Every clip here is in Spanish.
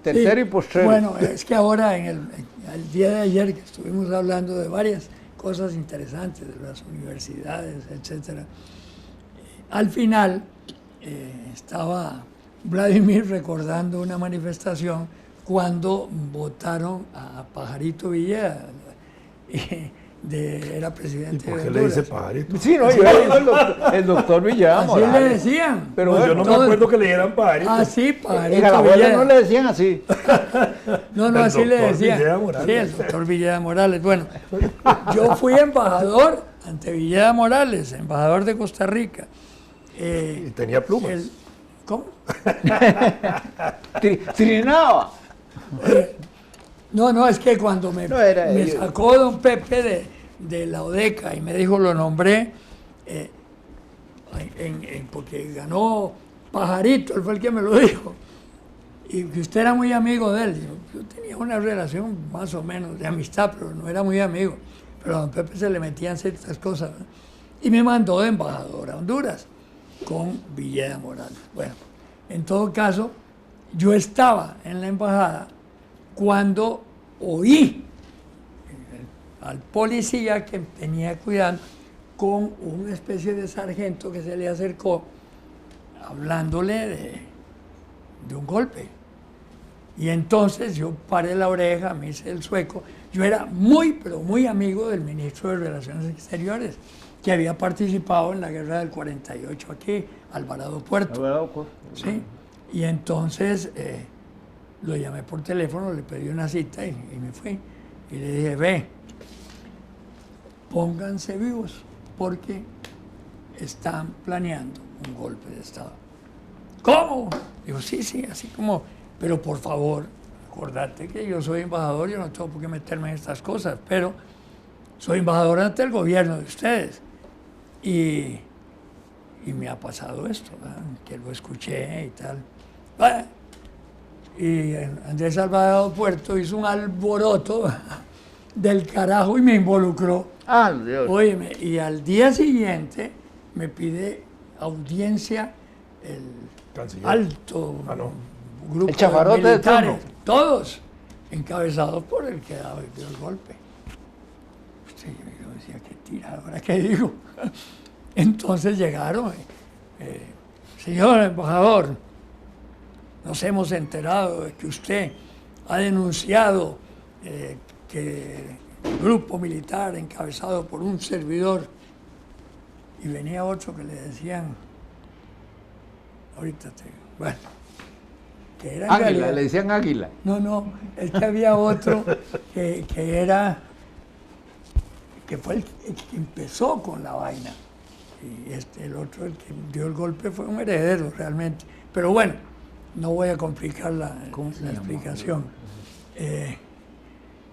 tercero y postrero. Bueno, es que ahora, el día de ayer, que estuvimos hablando de varias cosas interesantes, de las universidades, etcétera, al final estaba Vladimir recordando una manifestación cuando votaron a Pajarito Villeda, era presidente ¿Y por de qué le Honduras. dice Pajarito? Sí, no, yo le digo el doctor Villeda Así Morales. le decían. Pero No, bueno, yo no me acuerdo que le dieran Pajarito. Ah, sí, en Pajarito Alajuela Villeda. no le decían así. No, El así le doctor decían. Villeda Morales. Sí, el doctor Villeda Morales. Bueno, yo fui embajador ante Villeda Morales, embajador de Costa Rica. Y tenía plumas. ¿Cómo? Trinaba. No, es que cuando me yo. sacó don Pepe de la ODECA y me dijo, lo nombré, porque ganó Pajarito, él fue el que me lo dijo, y que usted era muy amigo de él. Yo tenía una relación más o menos de amistad, pero no era muy amigo. Pero a don Pepe se le metían ciertas cosas, ¿no? Y me mandó de embajador a Honduras con Villeda Morales. Bueno, en todo caso, yo estaba en la embajada cuando oí al policía que tenía cuidado con una especie de sargento que se le acercó hablándole de un golpe. Y entonces yo paré la oreja, me hice el sueco. Yo era muy, pero muy amigo del ministro de Relaciones Exteriores, que había participado en la guerra del 48 aquí, Alvarado Puerto. Sí. Y entonces lo llamé por teléfono, le pedí una cita y me fui. Y le dije, ve, pónganse vivos porque están planeando un golpe de Estado. ¿Cómo? Digo, sí, así como, pero por favor, acordate que yo soy embajador, yo no tengo por qué meterme en estas cosas, pero soy embajador ante el gobierno de ustedes. Y me ha pasado esto, ¿verdad? Que lo escuché y tal. Y Andrés Alvarado Puerto hizo un alboroto del carajo y me involucró. Ah, Dios. Óyeme, y al día siguiente me pide audiencia el Canciller. alto grupo El chafarote de de militares, turno. todos encabezados por el que dio el golpe. Sí, yo decía, qué tiradora, ¿qué digo? Entonces llegaron, señor embajador, nos hemos enterado de que usted ha denunciado que el grupo militar encabezado por un servidor, y venía otro que le decían, bueno, que era en Águila, realidad- le decían águila. No, es que había otro que fue el que empezó con la vaina. Y el otro, el que dio el golpe, fue un heredero realmente. Pero bueno, no voy a complicar la explicación.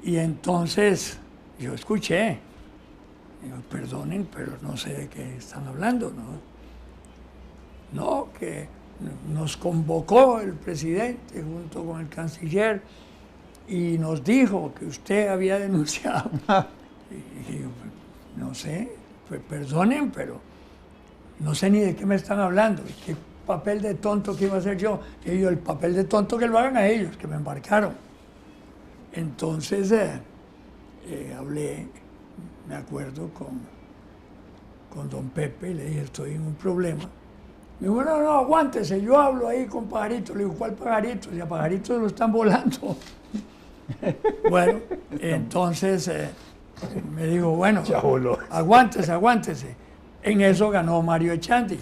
Y entonces yo escuché, digo, perdonen, pero no sé de qué están hablando, No, que nos convocó el presidente junto con el canciller y nos dijo que usted había denunciado. Y yo, no sé, perdonen, pero no sé ni de qué me están hablando. ¿Qué papel de tonto que iba a hacer yo? Y yo, el papel de tonto que lo hagan a ellos, que me embarcaron. Entonces hablé, me acuerdo, con don Pepe y le dije, estoy en un problema. Me dijo, no, aguántese, yo hablo ahí con Pajarito. Le digo, ¿cuál Pajarito? Si a Pajarito lo están volando. Bueno, entonces me dijo, bueno, aguántese. En eso ganó Mario Echandi.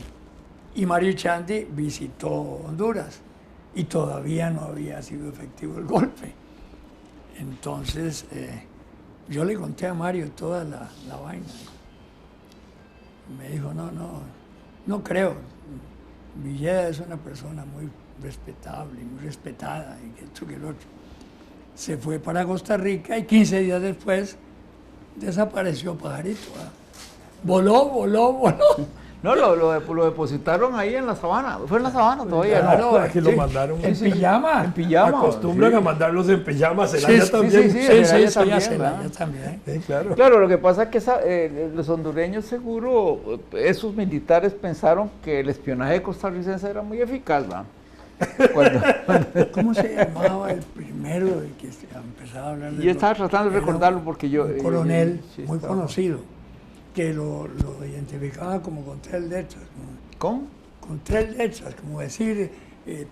Y Mario Echandi visitó Honduras y todavía no había sido efectivo el golpe. Entonces yo le conté a Mario toda la vaina. Me dijo, no creo. Villeda es una persona muy respetable y muy respetada y que esto que el otro. Se fue para Costa Rica y 15 días después desapareció Pajarito. Voló. No, lo depositaron ahí en la sabana. Fue en la sabana todavía, Claro, ¿no? aquí lo mandaron. En pijama. En pijama. Acostumbran sí. a mandarlos en pijama, Celaya también. sí. Sí, también, Celaya ¿verdad? también. Sí, claro. Claro, lo que pasa es que los hondureños seguro, esos militares pensaron que el espionaje costarricense era muy eficaz, ¿verdad? ¿Cómo se llamaba el primero de que empezaba a hablar de Yo estaba tratando de recordarlo porque yo... Un coronel sí, muy estaba. conocido, que lo identificaba como con 3 letras. ¿No? ¿Cómo? Con 3 letras, como decir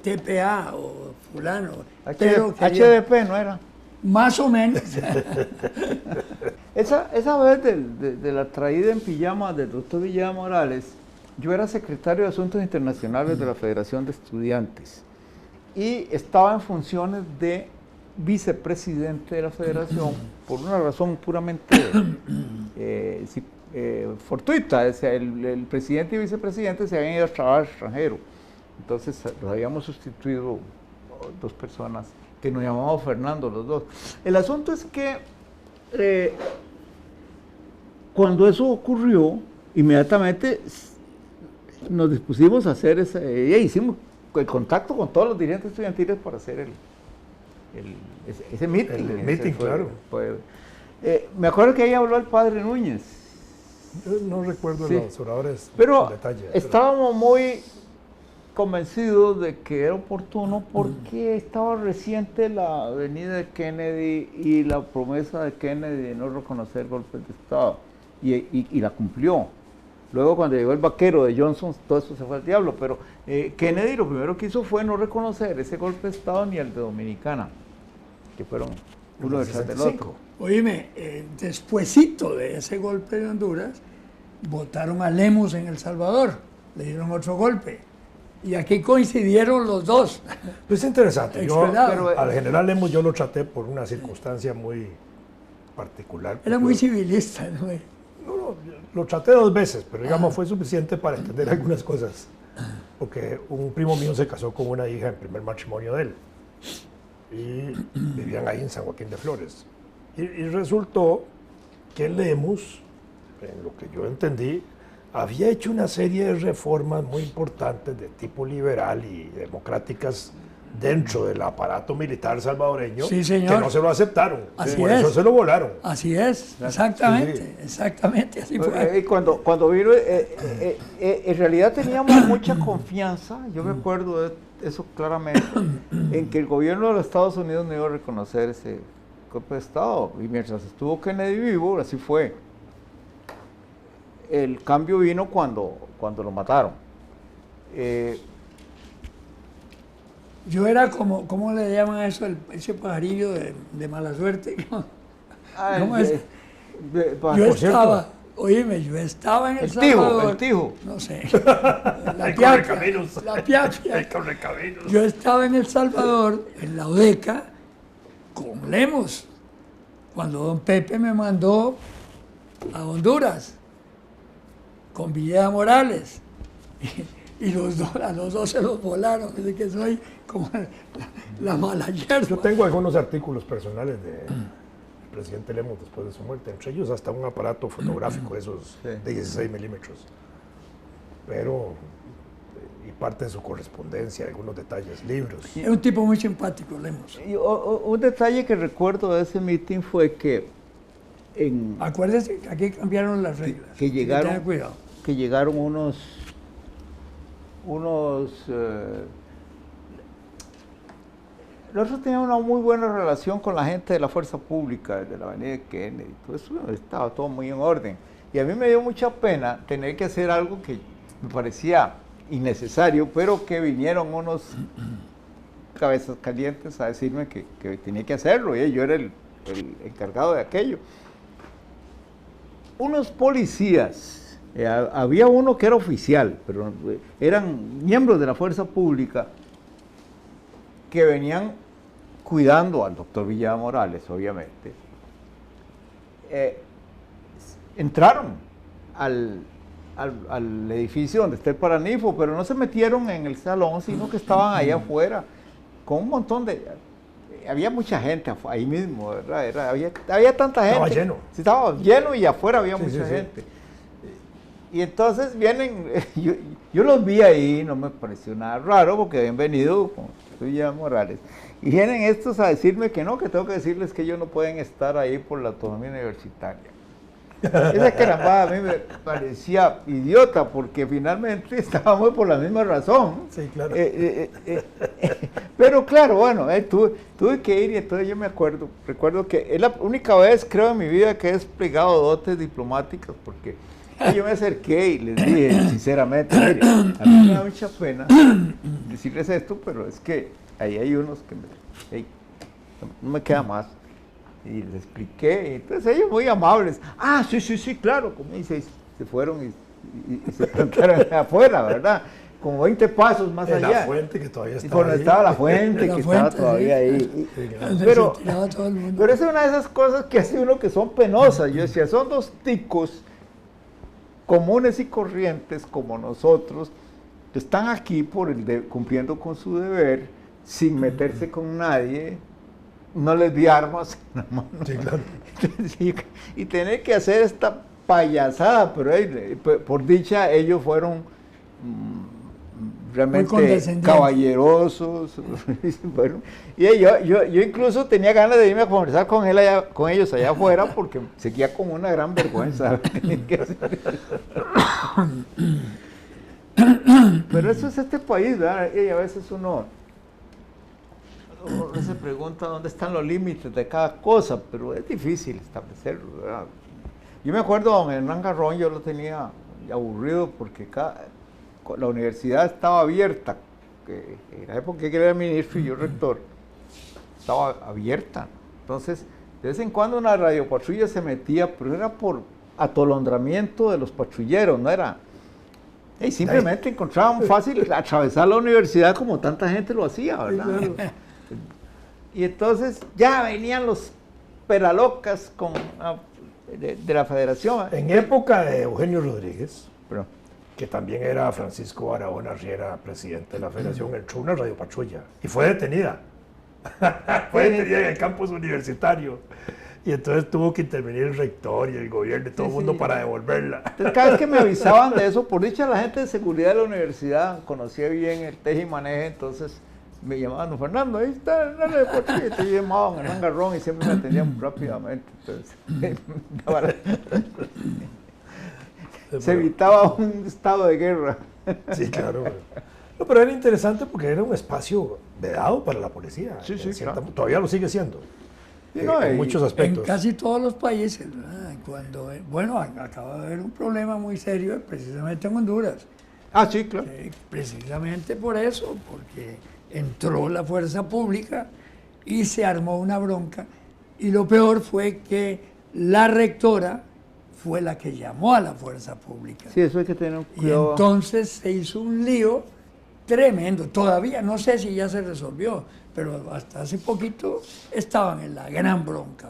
TPA o fulano. pero HDP no era. Más o menos. Esa vez de la traída en pijama del doctor Villada Morales, yo era secretario de Asuntos Internacionales de la Federación de Estudiantes y estaba en funciones de vicepresidente de la federación por una razón puramente fortuita. O sea, el presidente y vicepresidente se habían ido a trabajar al extranjero. Entonces los habíamos sustituido 2 personas que nos llamábamos Fernando los 2. El asunto es que cuando eso ocurrió, inmediatamente nos dispusimos a hacer hicimos el contacto con todos los dirigentes estudiantiles para hacer ese meeting. El meeting, claro. Me acuerdo que ahí habló el padre Núñez. Yo no recuerdo Sí. los oradores Pero en detalle. estábamos muy convencidos de que era oportuno porque estaba reciente la venida de Kennedy y la promesa de Kennedy de no reconocer golpes de Estado y la cumplió. Luego cuando llegó el vaquero de Johnson, todo eso se fue al diablo, pero Kennedy lo primero que hizo fue no reconocer ese golpe de Estado ni el de Dominicana, que fueron uno detrás del otro. Oíme, despuesito de ese golpe de Honduras, votaron a Lemus en El Salvador, le dieron otro golpe. Y aquí coincidieron los dos. Pues es interesante. Yo, Pero, al general Lemos yo lo traté por una circunstancia muy particular. Era muy civilista, ¿no? No, lo traté 2 veces, pero digamos fue suficiente para entender algunas cosas. Porque un primo mío se casó con una hija en primer matrimonio de él. Y vivían ahí en San Joaquín de Flores. Y resultó que Lemus, en lo que yo entendí, había hecho una serie de reformas muy importantes de tipo liberal y democráticas dentro del aparato militar salvadoreño, sí, señor, que no se lo aceptaron. Así por es. eso se lo volaron. Así es, exactamente, Sí. exactamente, así fue. Cuando vino, en realidad teníamos mucha confianza, yo me acuerdo de eso claramente, en que el gobierno de los Estados Unidos no iba a reconocer ese golpe de Estado. Y mientras estuvo Kennedy vivo, así fue. El cambio vino cuando lo mataron. Yo era como, ¿cómo le llaman a eso? Ese pajarillo de mala suerte. ¿Cómo es? Yo estaba, oíme, yo estaba en El Salvador. El tijo. No sé. El correcaminos. La piapia. El correcaminos. Yo estaba en El Salvador, en la UDECA, con Lemos, cuando don Pepe me mandó a Honduras, con Villada Morales. Y a los dos se los volaron. Así que soy como la mala hierba. Yo tengo algunos artículos personales del presidente Lemos después de su muerte, entre ellos hasta un aparato fotográfico de esos de 16 milímetros. Pero, y parte de su correspondencia, algunos detalles, libros. Es un tipo muy simpático, Lemos. Y un detalle que recuerdo de ese meeting fue que acuérdese que aquí cambiaron las reglas. Que llegaron, tenga cuidado. Que llegaron unos nosotros teníamos una muy buena relación con la gente de la fuerza pública, de la avenida Kennedy, todo eso estaba todo muy en orden. Y a mí me dio mucha pena tener que hacer algo que me parecía innecesario, pero que vinieron unos cabezas calientes a decirme que tenía que hacerlo, y yo era el encargado de aquello. Unos policías, había uno que era oficial, pero eran miembros de la fuerza pública que venían cuidando al doctor Villada Morales, obviamente. Entraron al edificio donde está el Paranifo, pero no se metieron en el salón, sino que estaban ahí afuera, con un montón de... Había mucha gente ahí mismo, ¿verdad? Había tanta gente. Estaba lleno. Sí, estaba lleno y afuera había mucha sí. gente. Y entonces vienen, yo los vi ahí, no me pareció nada raro porque habían venido con Villada Morales. Y vienen estos a decirme que no, que tengo que decirles que ellos no pueden estar ahí por la autonomía universitaria. Esa carambada a mí me parecía idiota porque finalmente estábamos por la misma razón. Sí, claro. Pero claro, bueno, tuve que ir y entonces yo recuerdo que es la única vez, creo, en mi vida que he desplegado dotes diplomáticas porque yo me acerqué y les dije sinceramente, mire, a mí me da mucha pena decirles esto, pero es que ahí hay unos que no me queda más. Y les expliqué, y entonces ellos muy amables. Ah, sí, claro, como dice, se fueron y se plantaron afuera, ¿verdad? Como 20 pasos más allá. La fuente que todavía Y estaba cuando ahí. estaba la fuente, que estaba todavía ahí. Pero esa es una de esas cosas que hace uno que son penosas. Yo decía, son dos ticos comunes y corrientes como nosotros, que están aquí cumpliendo con su deber, sin meterse con nadie. No les di armas en la mano. Sí, claro. Y tener que hacer esta payasada, pero por dicha ellos fueron realmente caballerosos. Y yo incluso tenía ganas de irme a conversar con ellos allá afuera porque seguía con una gran vergüenza. Pero eso es este país, ¿verdad? Y a veces uno se pregunta dónde están los límites de cada cosa, pero es difícil establecerlo, ¿verdad? Yo me acuerdo a don Hernán Garrón, yo lo tenía aburrido porque la universidad estaba abierta, en la época que era ministro y yo rector, estaba abierta. Entonces, de vez en cuando una radiopatrulla se metía, pero era por atolondramiento de los patrulleros, no era... Y simplemente encontraban fácil atravesar la universidad como tanta gente lo hacía, ¿verdad? Sí, claro. Y entonces ya venían los peralocas de la federación. En época de Eugenio Rodríguez, que también era Francisco Barahona Riera, presidente de la federación, entró una radiopatrulla y fue detenida. Fue detenida en el campus universitario. Y entonces tuvo que intervenir el rector y el gobierno y todo el mundo para devolverla. Entonces, cada vez que me avisaban de eso, por dicha la gente de seguridad de la universidad conocía bien el teje y maneje, entonces me llamaban, don Fernando, ahí está, dale, y te llamaban Hernán Garrón y siempre me atendían rápidamente. Entonces, se evitaba un estado de guerra. Sí, claro. No, pero era interesante porque era un espacio vedado para la policía. Sí, claro. Todavía lo sigue siendo. Sí, no, en muchos aspectos. En casi todos los países, ¿verdad? Bueno, acaba de haber un problema muy serio precisamente en Honduras. Ah, sí, claro. Precisamente por eso, porque entró la fuerza pública y se armó una bronca. Y lo peor fue que la rectora fue la que llamó a la fuerza pública. Sí, eso hay que tener cuidado. Y entonces se hizo un lío tremendo. Todavía no sé si ya se resolvió, pero hasta hace poquito estaban en la gran bronca.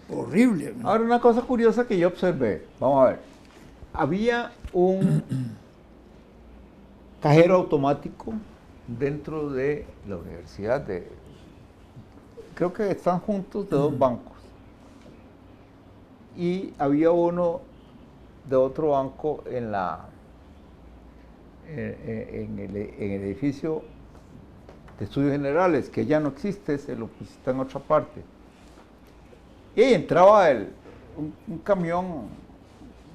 Horrible, ¿no? Ahora, una cosa curiosa que yo observé, vamos a ver, había un cajero automático dentro de la universidad, creo que están juntos de dos bancos, y había uno de otro banco en el edificio de estudios generales, que ya no existe, está en otra parte. Y ahí entraba un camión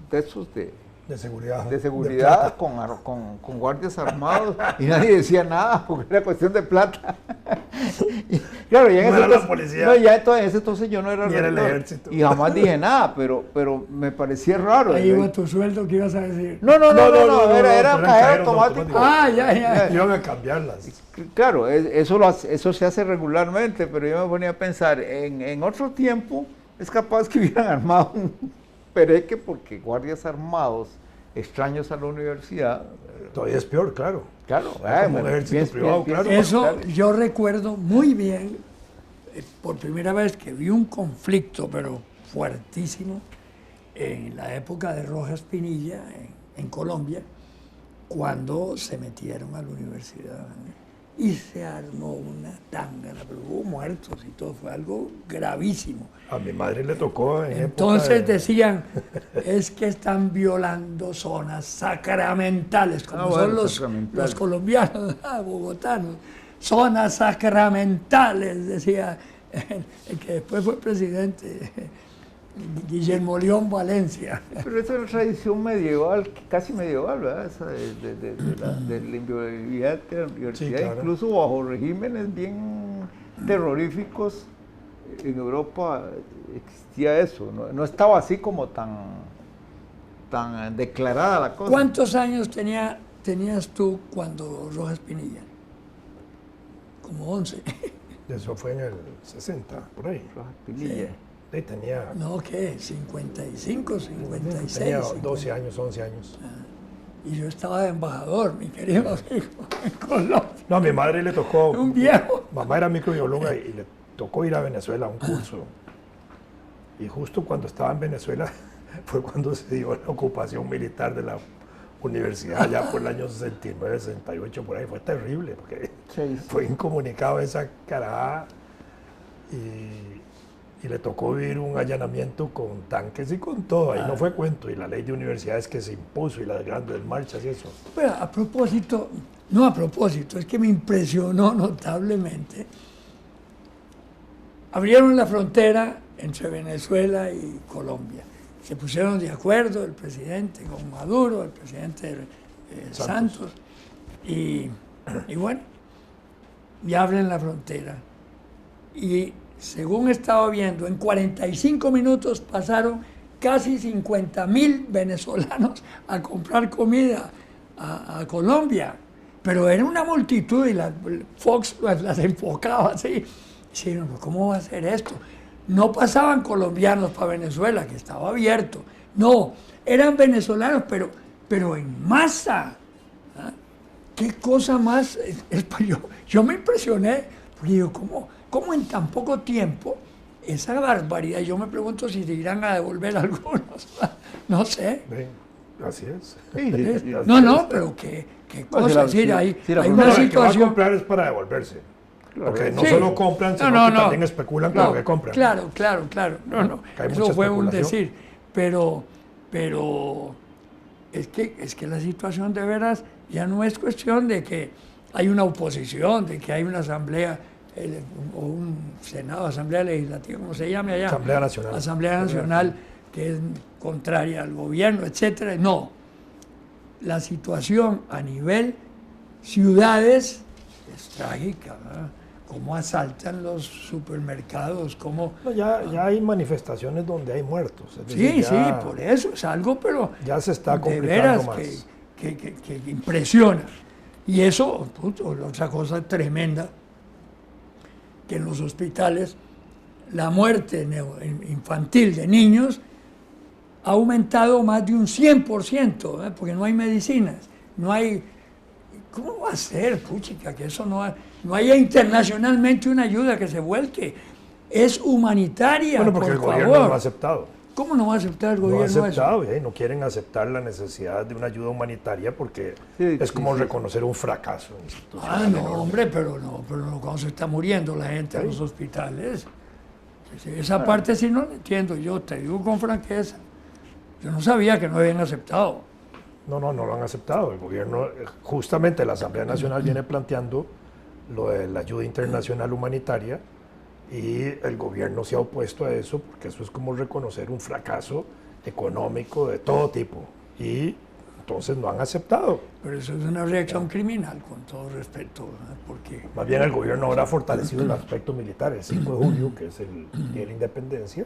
de esos de seguridad con guardias armados y nadie decía nada porque era cuestión de plata. Y, claro, ya en no ese era la policía. No, ya en ese entonces yo no era el ejército. Y jamás dije nada, pero me parecía raro. Ahí iba tu sueldo, ¿qué ibas a decir? No, era cajero automático. Ah, ya. Iban a cambiarlas. Claro, eso se hace regularmente, pero yo me ponía a pensar, en otro tiempo es capaz que hubieran armado un pereque porque guardias armados extraños a la universidad. Todavía es peor, claro. Claro, como un ejército privado, claro. Eso yo recuerdo muy bien, por primera vez que vi un conflicto, pero fuertísimo, en la época de Rojas Pinilla, en Colombia, cuando se metieron a la universidad. Y se armó una tangana, pero hubo muertos y todo, fue algo gravísimo. A mi madre le tocó en Entonces decían, es que están violando zonas sacramentales, como son los colombianos, bogotanos. Zonas sacramentales, decía el que después fue presidente Guillermo León Valencia. Pero esa es una tradición medieval, casi medieval, ¿verdad? Esa de la inviolabilidad de la universidad, Sí, claro. incluso bajo regímenes bien terroríficos en Europa existía eso, no estaba así como tan declarada la cosa. ¿Cuántos años tenías tú cuando Rojas Pinilla? Como 11. Eso fue en el 60, por ahí. Rojas Pinilla. Ahí tenía, No, ¿qué? 55, 56. tenía 50. 12 años, 11 años. Y yo estaba de embajador, mi querido amigo, en Colombia. No, a mi madre le tocó, Un viejo. mamá era microbióloga y le tocó ir a Venezuela a un curso. Y justo cuando estaba en Venezuela fue cuando se dio la ocupación militar de la universidad, ya por el año 69, 68, por ahí. Fue terrible, porque Sí. fue incomunicado esa carajada y le tocó vivir un allanamiento con tanques y con todo. Ahí no fue cuento. Y la ley de universidades que se impuso y las grandes marchas y eso. Pero a propósito, no a propósito, es que me impresionó notablemente. Abrieron la frontera entre Venezuela y Colombia. Se pusieron de acuerdo el presidente con Maduro, el presidente Santos. Y bueno, y abren la frontera. Y según estaba viendo, en 45 minutos pasaron casi 50.000 venezolanos a comprar comida a Colombia. Pero era una multitud y Fox las enfocaba así. Sí, ¿cómo va a ser esto? No pasaban colombianos para Venezuela, que estaba abierto. No, eran venezolanos, pero en masa. ¿Ah? ¿Qué cosa más? Yo me impresioné, porque digo, ¿cómo en tan poco tiempo esa barbaridad? Yo me pregunto si se irán a devolver algunos. No sé. Así es. No, pero qué cosa. Es decir, hay una El que va a situación. comprar es para devolverse. Porque no Sí. solo compran, sino que también especulan con lo que compran. Claro. No. Que hay Eso mucha fue un especulación. decir. Pero es que la situación de veras ya no es cuestión de que hay una oposición, de que hay una asamblea o un senado, asamblea legislativa, como se llame allá. Asamblea Nacional. Asamblea Nacional, que es contraria al gobierno, etcétera. No. La situación a nivel ciudades es trágica, ¿verdad? Cómo asaltan los supermercados, cómo... No, ya hay manifestaciones donde hay muertos. Es decir, Sí, por eso es algo, pero ya se está de complicando veras más. que impresiona. Y eso, otra cosa tremenda, que en los hospitales la muerte infantil de niños ha aumentado más de un 100%, porque no hay medicinas, no hay... ¿Cómo va a ser, puchica, que eso no haya internacionalmente una ayuda que se vuelque? Es humanitaria, Bueno, porque por el gobierno favor. no ha aceptado. ¿Cómo no va a aceptar el No ha gobierno eso? aceptado, no quieren aceptar la necesidad de una ayuda humanitaria porque es como reconocer un fracaso institucional. No, hombre, pero no cuando se está muriendo la gente en los hospitales. Esa parte sí no la entiendo, yo te digo con franqueza. Yo no sabía que no habían aceptado. No lo han aceptado. El gobierno, justamente la Asamblea Nacional viene planteando lo de la ayuda internacional humanitaria y el gobierno se ha opuesto a eso porque eso es como reconocer un fracaso económico de todo tipo y entonces no han aceptado. Pero eso es una reacción criminal, con todo respeto, ¿verdad? Porque Más bien el gobierno ahora ha fortalecido el aspecto militar. El 5 de julio, que es el Día de la Independencia,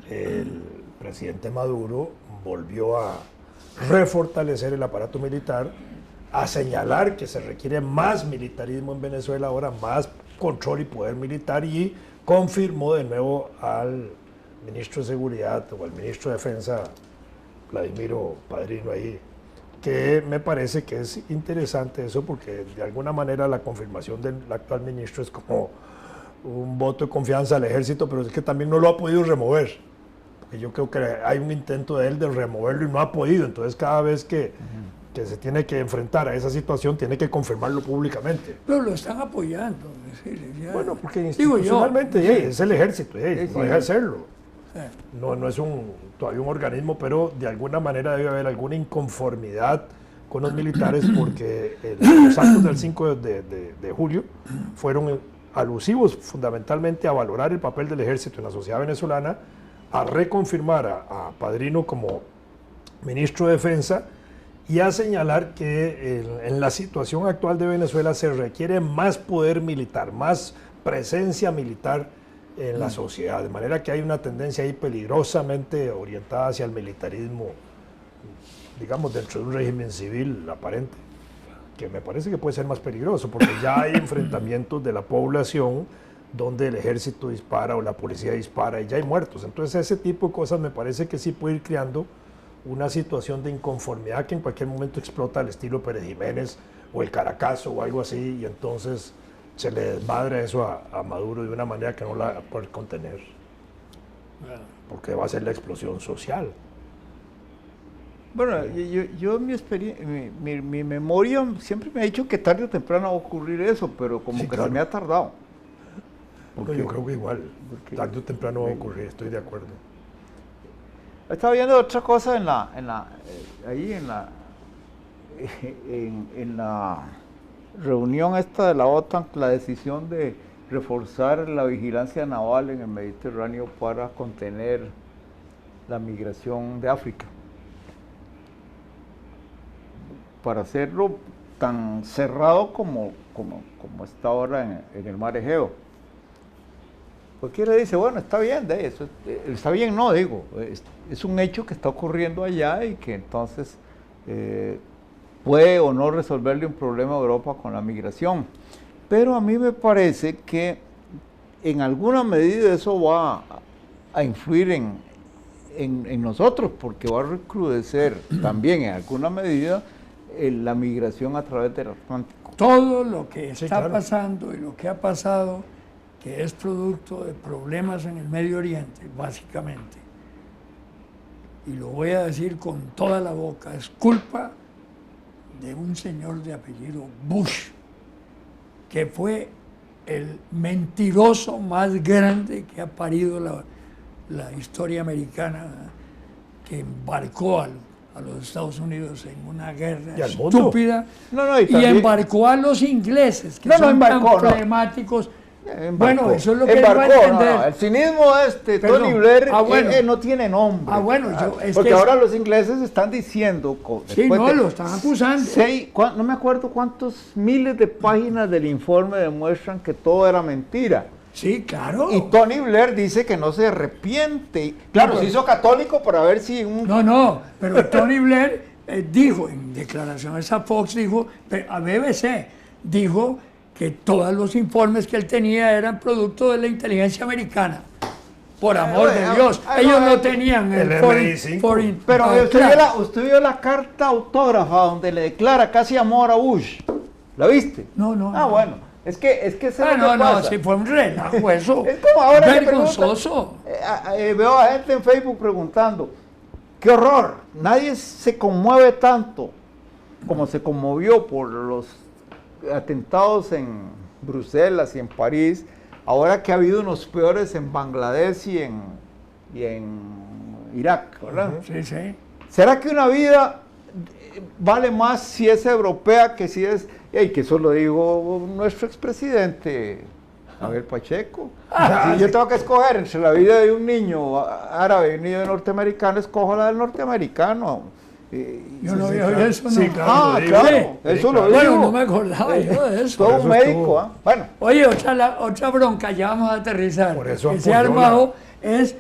el presidente Maduro volvió a refortalecer el aparato militar, a señalar que se requiere más militarismo en Venezuela, ahora más control y poder militar, y confirmó de nuevo al ministro de Seguridad o al ministro de Defensa, Vladimiro Padrino ahí, que me parece que es interesante eso porque de alguna manera la confirmación del actual ministro es como un voto de confianza al ejército, pero es que también no lo ha podido remover. Porque yo creo que hay un intento de él de removerlo y no ha podido. Entonces cada vez que se tiene que enfrentar a esa situación tiene que confirmarlo públicamente. pero lo están apoyando. Es decir, ya- Bueno, porque digo yo, institucionalmente es el ejército, no deja de serlo. Sí. No es todavía un organismo, pero de alguna manera debe haber alguna inconformidad con los militares porque los actos del 5 de julio fueron alusivos fundamentalmente a valorar el papel del ejército en la sociedad venezolana, a reconfirmar a Padrino como ministro de Defensa y a señalar que en la situación actual de Venezuela se requiere más poder militar, más presencia militar en la sociedad, de manera que hay una tendencia ahí peligrosamente orientada hacia el militarismo, digamos, dentro de un régimen civil aparente, que me parece que puede ser más peligroso, porque ya hay enfrentamientos de la población donde el ejército dispara o la policía dispara y ya hay muertos. Entonces ese tipo de cosas me parece que sí puede ir creando una situación de inconformidad que en cualquier momento explota al estilo Pérez Jiménez o el Caracazo o algo así, y entonces se le desmadra eso a Maduro de una manera que no la va a poder contener, porque va a ser la explosión social. Bueno, yo mi experiencia, mi memoria siempre me ha dicho que tarde o temprano va a ocurrir eso, pero como Sí, que claro. se me ha tardado. No, yo creo que igual, porque- tarde o temprano va a ocurrir, estoy de acuerdo. Estaba viendo otra cosa ahí en la reunión esta de la OTAN, la decisión de reforzar la vigilancia naval en el Mediterráneo para contener la migración de África. Para hacerlo tan cerrado como está ahora en el mar Egeo. Cualquiera dice, bueno, está bien, eso está bien, no, digo, es un hecho que está ocurriendo allá y que entonces puede o no resolverle un problema a Europa con la migración. Pero a mí me parece que en alguna medida eso va a influir en nosotros, porque va a recrudecer también en alguna medida la migración a través del Atlántico. Todo lo que Sí, está claro. pasando y lo que ha pasado, que es producto de problemas en el Medio Oriente, básicamente, y lo voy a decir con toda la boca, es culpa de un señor de apellido Bush, que fue el mentiroso más grande que ha parido la historia americana, que embarcó a los Estados Unidos en una guerra Y al mundo. estúpida, No, y también- embarcó a los ingleses, que No, no son embarcó, tan no. problemáticos. Embarcó. Bueno, eso es lo que él va a Embarcó, entender. no, el cinismo Perdón. Tony Blair Bueno. no tiene nombre. Bueno, es porque que ahora los ingleses están diciendo... Sí, después no, de lo están acusando. no me acuerdo cuántos miles de páginas del informe demuestran que todo era mentira. Sí, claro. Y Tony Blair dice que no se arrepiente. Claro, No, se hizo católico para ver si No, pero Tony Blair dijo en declaraciones a Fox, a BBC, dijo que todos los informes que él tenía eran producto de la inteligencia americana. Por amor de Dios, ellos no tenían el foreign Pero clerk. usted vio la carta autógrafa donde le declara casi amor a Bush. ¿La viste? No. Bueno. Es que eso es lo que No, pasa. sí fue un relajo eso. Es como ahora que vergonzoso. veo a gente en Facebook preguntando, ¡qué horror! Nadie se conmueve tanto como se conmovió por los atentados en Bruselas y en París, ahora que ha habido unos peores en Bangladesh y en Irak, ¿verdad? Sí, sí. ¿Será que una vida vale más si es europea que si es... Y que eso lo dijo nuestro expresidente, Abel Pacheco. Si yo tengo que escoger entre la vida de un niño árabe y un niño norteamericano, escojo la del norteamericano. Yo no veo claro. eso, no. Sí, claro. lo digo. Claro, Sí, eso claro. lo digo. Bueno, no me acordaba yo de eso. Todo Por un eso médico, estuvo- ¿ah? Bueno. Oye, otra bronca, ya vamos a aterrizar, Por eso que se ha apoyó armado es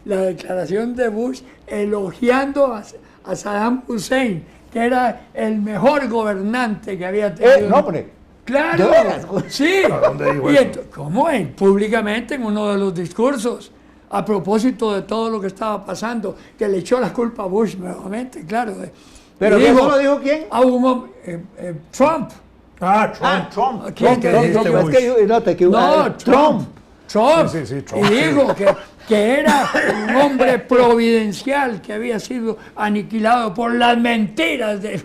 la declaración de Bush elogiando a Saddam Hussein, que era el mejor gobernante que había tenido. No, hombre. Claro, ¿De veras? sí. ¿A dónde dijo Y eso? ¿cómo? Públicamente en uno de los discursos, a propósito de todo lo que estaba pasando, que le echó la culpa a Bush nuevamente, claro. ¿Pero Y eso lo dijo quién? A Trump. Trump. ¿Quién te dijiste, es Bush? que no te equivocas. No, Trump. Sí, Trump, Y sí. dijo que era un hombre providencial que había sido aniquilado por las mentiras de...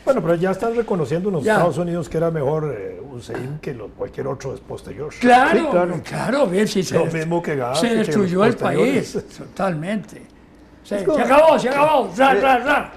Bueno, pero ya están reconociendo en los Ya. Estados Unidos que era mejor Hussein que cualquier otro posterior. Claro, Sí, claro. claro, bien, si Lo mismo que Gaddafi, se que destruyó los el país, posteriores. totalmente. Se como- acabó, ra.